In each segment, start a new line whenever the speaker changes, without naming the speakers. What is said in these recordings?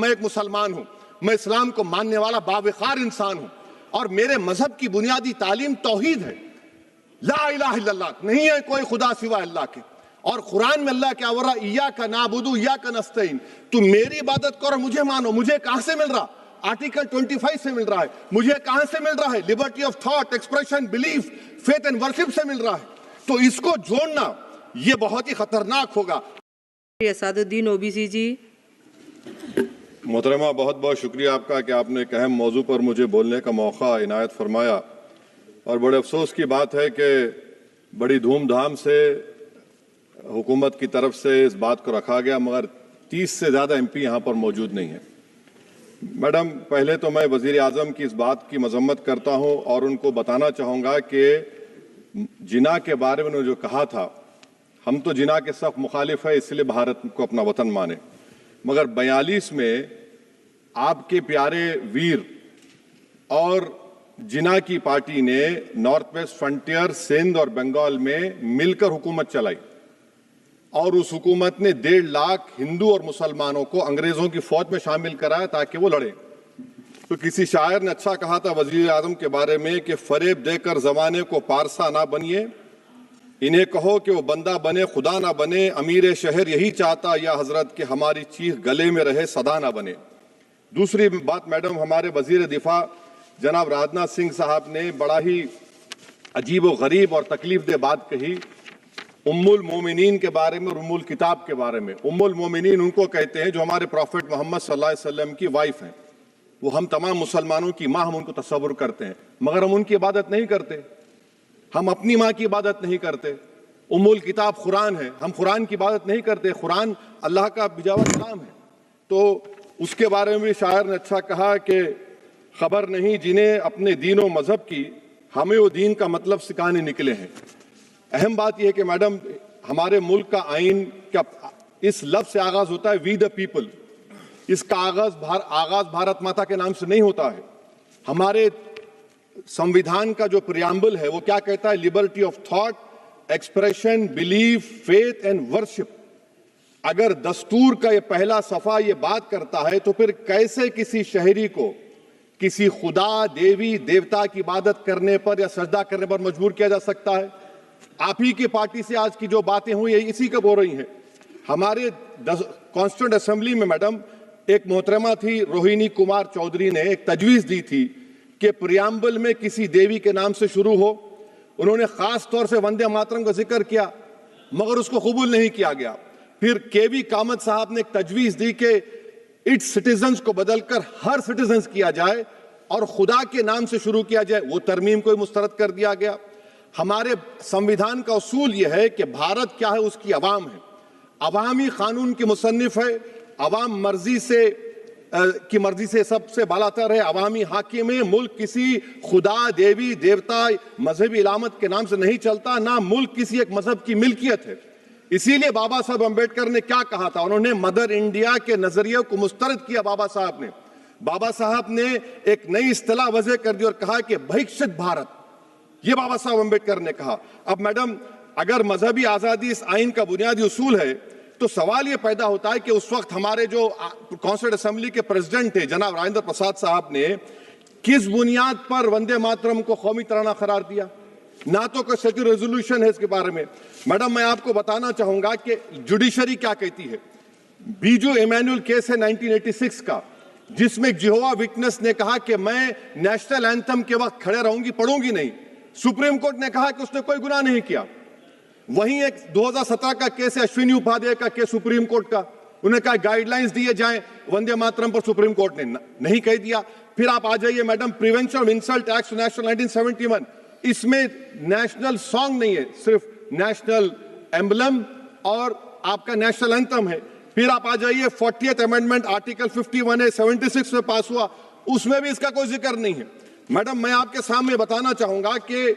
मैं एक मुसलमान हूं, मैं इस्लाम को मानने वाला बावकार इंसान हूं और मेरे मजहब की बुनियादी तालीम तौहीद है, ला इलाहा इल्लल्लाह, नहीं है कोई खुदा सिवा अल्लाह के। और कुरान में अल्लाह क्या बोल रहा, इय्याका नाबुदु इय्याका नस्तईन, तुम मेरी इबादत करो, मुझे मानो। मुझे कहां से मिल रहा? आर्टिकल 25 से मिल रहा है। मुझे कहां से मिल रहा है? Liberty of thought, expression, belief, faith and worship से मिल रहा है। तो इसको जोड़ना ये बहुत ही खतरनाक होगा।
असादुद्दीन ओबीसी जी।
मोहतरमा, बहुत बहुत शुक्रिया आपका कि आपने एक अहम मौजू पर मुझे बोलने का मौका इनायत फरमाया। और बड़े अफसोस की बात है कि बड़ी धूमधाम से हुकूमत की तरफ से इस बात को रखा गया, मगर 30 से ज़्यादा MP यहाँ पर मौजूद नहीं है। मैडम, पहले तो मैं वज़ीर आज़म की इस बात की मजम्मत करता हूँ और उनको बताना चाहूँगा कि जिना के बारे में उन्होंने जो कहा था, हम तो जिना के सख्त मुखालिफ है, इसलिए भारत को अपना वतन माने। मगर 42 में आपके प्यारे वीर और जिना की पार्टी ने नॉर्थ वेस्ट फ्रंटियर, सिंध और बंगाल में मिलकर हुकूमत चलाई और उस हुकूमत ने 1.5 लाख हिंदू और मुसलमानों को अंग्रेजों की फौज में शामिल कराया ताकि वो लड़े। तो किसी शायर ने अच्छा कहा था वजीर आजम के बारे में कि फरेब देकर जमाने को पारसा ना बनिए, इन्हें कहो कि वो बंदा बने खुदा ना बने, अमीर शहर यही चाहता या हजरत कि हमारी चीख गले में रहे सदा ना बने। दूसरी बात मैडम, हमारे वजीर दिफा जनाब राजनाथ सिंह साहब ने बड़ा ही अजीब व गरीब और तकलीफ दे बात कही उम्मुल मोमिनीन के बारे में और उम्मुल किताब के बारे में। उम्मुल मोमिनीन उनको कहते हैं जो हमारे प्रॉफिट मोहम्मद सल्लल्लाहु अलैहि वसल्लम की वाइफ हैं। वो हम तमाम मुसलमानों की माँ, हम उनको तस्वुर करते हैं, मगर हम उनकी इबादत नहीं करते। हम अपनी माँ की इबादत नहीं करते। उम्मुल किताब कुरान है, हम कुरान की इबादत नहीं करते। कुरान अल्लाह का बिजावा कलाम है। तो उसके बारे में भी शायर ने अच्छा कहा कि खबर नहीं जिन्हें अपने दीन व मजहब की, हमें वो दीन का मतलब सिखाने निकले हैं। अहम बात यह है कि मैडम, हमारे मुल्क का आइन का इस लफ्ज से आगाज होता है, वी द पीपल। इसका आगाज भारत माता के नाम से नहीं होता है। हमारे संविधान का जो प्रियम्बल है वो क्या कहता है? Liberty of thought, expression, belief, faith and worship. अगर दस्तूर का ये पहला सफा ये बात करता है तो फिर कैसे किसी शहरी को किसी खुदा, देवी, देवता की इबादत करने पर या सजदा करने पर मजबूर किया जा सकता है? आप ही की पार्टी से आज की जो बातें हुई है इसी कब हो रही हैं। हमारे कॉन्स्टिट्यूंट असेंबली में मैडम एक मोहतरमा थी रोहिणी कुमार चौधरी ने एक तजवीज़ दी थी कि प्रियम्बल में किसी देवी के नाम से शुरू हो। उन्होंने खास तौर से वंदे मातरम का जिक्र किया, मगर उसको कबूल नहीं किया गया। फिर KV कामत साहब ने एक तजवीज़ दी कि इट्स सिटीजन्स को बदलकर हर सिटीजन्स किया जाए और खुदा के नाम से शुरू किया जाए, वो तरमीम को मुस्तरद कर दिया गया। हमारे संविधान का उसूल यह है कि भारत क्या है, उसकी अवाम है, अवामी कानून की मुसन्निफ है, अवाम मर्जी से की मर्जी से सबसे बालातर है, अवामी हाकिम है। मुल्क किसी खुदा, देवी, देवता, मजहबी इलामत के नाम से नहीं चलता, ना मुल्क किसी एक मजहब की मिल्कियत है। इसीलिए बाबा साहब अम्बेडकर ने क्या कहा था, उन्होंने मदर इंडिया के नजरिए को मुस्तरद किया। बाबा साहब ने एक नई इस्तिलाह वजह कर दी और कहा कि भैक्षित भारत, ये बाबा साहब अम्बेडकर ने कहा। अब मैडम, अगर मजहबी आजादी इस आइन का बुनियादी उसूल है तो सवाल ये पैदा होता है कि उस वक्त हमारे जो कॉन्स्टिट्यूंट असेंबली के प्रेसिडेंट थे जनाब राजेंद्र प्रसाद साहब ने किस बुनियाद पर वंदे मातरम को कौमी तराना करार दिया? ना तो कोई सेक्यूर रेजोल्यूशन है इसके बारे में। मैडम, मैं आपको बताना चाहूंगा कि जुडिशरी क्या कहती है। बीजू इमैनुअल केस है 1986 का, जिसमें जिहोवा विटनेस ने कहा कि मैं नेशनल एंथम के वक्त खड़े रहूंगी, पढ़ूंगी नहीं। सुप्रीम कोर्ट ने कहा कि उसने कोई गुनाह नहीं किया। वहीं एक 2017 का केस है अश्विनी उपाध्याय का केस सुप्रीम कोर्ट का, उन्हें कहा गाइडलाइंस दिए जाएं वंदे मातरम पर, सुप्रीम कोर्ट ने नहीं कह दिया। फिर आप आ जाइए madam, prevention of insult act national 1971, इसमें नेशनल सॉन्ग नहीं है, सिर्फ नेशनल एम्बलम और आपका नेशनल एंथम है। फिर आप आ जाइए 40th अमेंडमेंट आर्टिकल 51 है, 76 में पास हुआ, उसमें भी इसका कोई जिक्र नहीं है। मैडम, मैं आपके सामने बताना चाहूंगा कि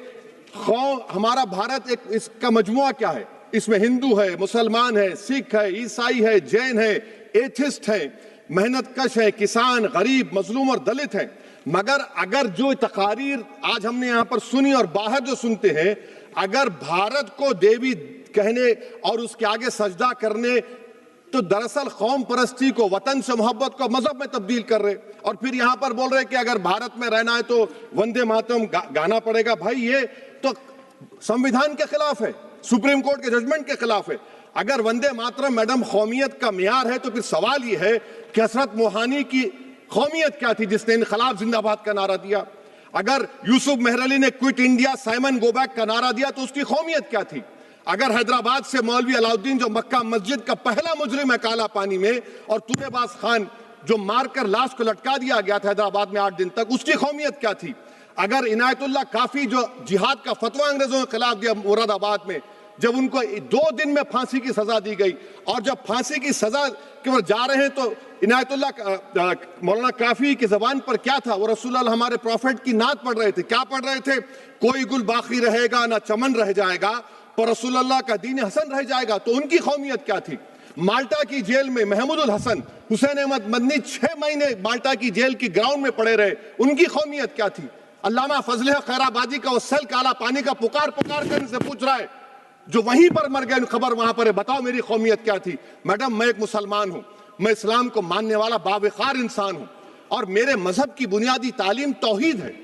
हमारा भारत एक इसका मजमुआ क्या है। इसमें हिंदू है, मुसलमान है, सिख है, ईसाई है, जैन है, एथिस्ट है, मेहनतकश है, किसान, गरीब, मजलूम और दलित है। मगर अगर जो तकारीर आज हमने यहाँ पर सुनी और बाहर जो सुनते हैं, अगर भारत को देवी कहने और उसके आगे सजदा करने
तो दरअसल कौम परस्ती को, वतन से मोहब्बत को मजहब में तब्दील कर रहे, और फिर यहां पर बोल रहे कि अगर भारत में रहना है तो वंदे मातरम गाना पड़ेगा। भाई ये तो संविधान के खिलाफ है, सुप्रीम कोर्ट के जजमेंट के खिलाफ है। अगर वंदे मातरम मैडम कौमियत का मियार है तो फिर सवाल ये है कि हसरत मोहानी की कौमियत क्या थी जिसने इनकलाब जिंदाबाद का नारा दिया? अगर यूसुफ मेहरली ने quit India Simon go back का नारा दिया तो उसकी कौमियत क्या थी? अगर हैदराबाद से मौलवी अलाउद्दीन जो मक्का मस्जिद का पहला मुजरिम है काला पानी में, और तुबेबाज खान जो मारकर लाश को लटका दिया गया था हैदराबाद में 8 दिन तक, उसकी कौमियत क्या थी? अगर इनायतुल्लाह काफी जो जिहाद का फतवा अंग्रेजों के खिलाफ दिया मुरादाबाद में, जब उनको 2 दिन में फांसी की सजा दी गई, और जब फांसी की सजा के वो जा रहे हैं तो इनायतुल्लाह मौलाना काफी की जबान पर क्या था? वो रसूलुल्लाह हमारे प्रॉफिट की नात पढ़ रहे थे। क्या पढ़ रहे थे? कोई गुल बाकी रहेगा ना चमन रह जाएगा, पर रसूलुल्लाह का दीन हसन रह जाएगा। तो उनकी कौमियत क्या थी? माल्टा की जेल में महमूदुल हसन, हुसैन अहमद मदनी 6 महीने माल्टा की जेल की ग्राउंड में पड़े रहे, उनकी कौमियत क्या थी? अल्लामा फजल खैराबादी का वो सेल काला पानी का पुकार कर इनसे पूछ रहा है, जो वहीं पर मर गए, खबर वहां पर है, बताओ मेरी कौमियत क्या थी? मैडम मैं एक मुसलमान हूं, मैं इस्लाम को मानने वाला बावकार इंसान हूं, और मेरे मजहब की बुनियादी तालीम तौहीद है,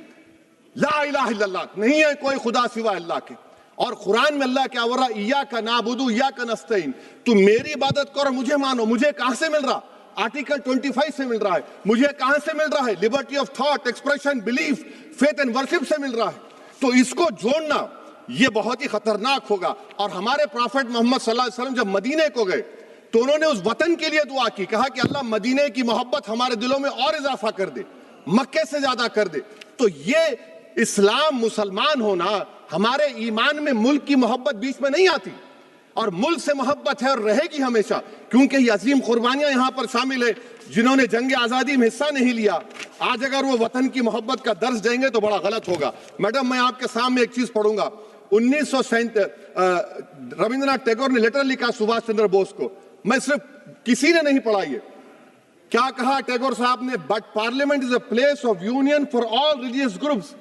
ला इलाहा इल्लल्लाह, नहीं है कोई खुदा सिवा अल्लाह के। और कुरान में अल्लाह क्या बोल रहा? इय्याका नाबुदु इय्याका नस्तईन, तुम मेरी इबादत करो, मुझे मानो। मुझे कहां से मिल रहा? आर्टिकल 25 से मिल रहा है। मुझे कहां से मिल रहा है? Liberty of thought, expression, belief, faith and worship से मिल रहा है। तो इसको जोड़ना ये बहुत ही खतरनाक होगा। और हमारे प्रॉफेट मोहम्मद सल्लल्लाहु अलैहि वसल्लम जब मदीने को गए तो उन्होंने उस वतन के लिए दुआ की, कहा कि अल्लाह मदीने की मोहब्बत हमारे दिलों में और इजाफा कर दे, मक्के से ज्यादा कर दे। तो ये इस्लाम, मुसलमान होना, हमारे ईमान में मुल्क की मोहब्बत बीच में नहीं आती, और मुल्क से मोहब्बत है और रहेगी हमेशा, क्योंकि ये अजीम कुर्बानियां यहां पर शामिल है जिन्होंने जंग आजादी में हिस्सा नहीं लिया। आज अगर वो वतन की मोहब्बत का दर्ज देंगे तो बड़ा गलत होगा। मैडम मैं आपके सामने एक चीज पढ़ूंगा। 1937 रविंद्रनाथ टैगोर ने लेटर लिखा सुभाष चंद्र बोस को, मैं सिर्फ किसी ने नहीं पढ़ा ये। क्या कहा टैगोर साहब ने? But parliament is a place of union for all religious groups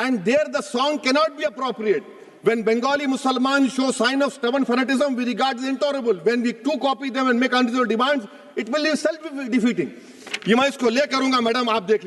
and there the song cannot be appropriate. When Bengali Muslims show sign of stubborn fanatism, we regard it intolerable. When we too copy them and make unreasonable demands, it will be self-defeating. ये मैं इसको ले करूंगा madam, आप देख लीजिए।